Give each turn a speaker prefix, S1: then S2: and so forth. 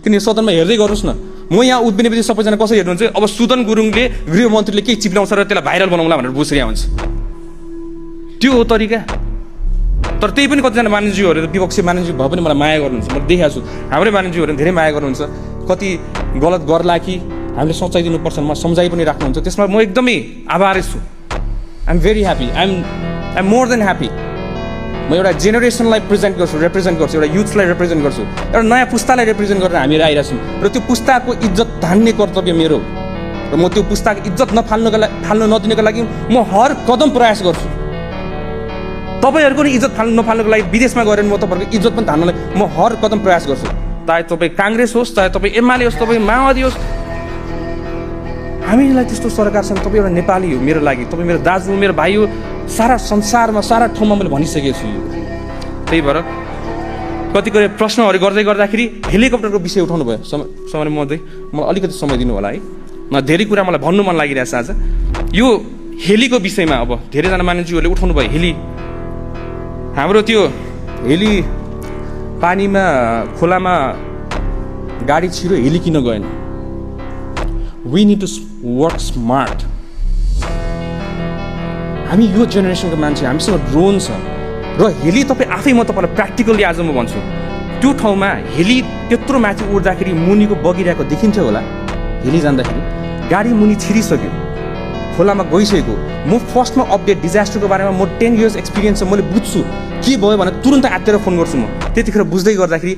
S1: किन सदनमा हेर्दै गर्नुहोस् न। म यहाँ उभिनेपछि सबैजना कसरी हेर्नुहुन्छ, अब सुदन गुरुङले गृहमन्त्रीले के चिप्लाउँछ र त्यसलाई भाइरल बनाउँला भनेर बुझिरहेको हुन्छ। त्यो हो तरिका। तर त्यही पनि कतिजना मानिसज्यूहरू विपक्षी मानिसज्यू भए पनि मलाई माया गर्नुहुन्छ, म देखाएको छु। हाम्रै मानिसज्यूहरू धेरै माया गर्नुहुन्छ। कति गलत गर्ला कि हामीले सच्याइदिनुपर्छ म सम्झाइ पनि राख्नुहुन्छ, त्यसमा म एकदमै आभारी छु। I am very happy, I am more than happy. म एउटा जेनेरेसनलाई रिप्रेजेन्ट गर्छु, एउटा युथलाई रिप्रेजेन्ट गर्छु, एउटा नयाँ पुस्तालाई रिप्रेजेन्ट गरेर हामीहरू आइरहेको छौँ। र त्यो पुस्ताको इज्जत धान्ने कर्तव्य मेरो, र म त्यो पुस्ताको इज्जत फाल्न नदिनको लागि म हर कदम प्रयास गर्छु। तपाईँहरूको नि इज्जत नफाल्नको लागि विदेशमा गएर म तपाईँहरूको इज्जत पनि धान्नलाई म हर कदम प्रयास गर्छु। चाहे तपाईँ काङ्ग्रेस होस्, चाहे तपाईँ एमाले होस्, तपाईँ माओवादी होस्, हामीलाई त्यस्तो सरकारसँग तपाईँ एउटा नेपाली हो मेरो लागि, तपाईँ मेरो दाजु हो, मेरो भाइ हो। सारा संसारमा सारा ठाउँमा मैले भनिसकेको छु यो। त्यही भएर कतिपय प्रश्नहरू गर्दै गर्दाखेरि हेलिकप्टरको विषय उठाउनु भयो। समय मलाई अलिकति समय दिनु होला है, धेरै कुरा मलाई भन्नु मन लागिरहेछ आज। यो हेलीको विषयमा अब धेरैजना मानिसहरूले उठाउनु भयो। हेली, हाम्रो त्यो हेली पानीमा खोलामा गाडी छिरो, हेली किन गएन? We need to work smart. हामी यो जेनेरेसनको मान्छे, हामीसँग ड्रोन छ र हेली तपाईँ आफै, म तपाईँलाई प्र्याक्टिकली आज म भन्छु, त्यो ठाउँमा हेली त्यत्रो माथि उड्दाखेरि मुनिको बगिरहेको देखिन्थ्यो होला। हेली जाँदाखेरि गाडी मुनि छिरिसक्यो, खोलामा गइसकेको। म फर्स्टमा अपडेट डिजास्टरको बारेमा म 10 years एक्सपिरियन्स छ, मैले बुझ्छु के भयो भने तुरन्त आत्तेर फोन गर्छु म। त्यतिखेर बुझ्दै गर्दाखेरि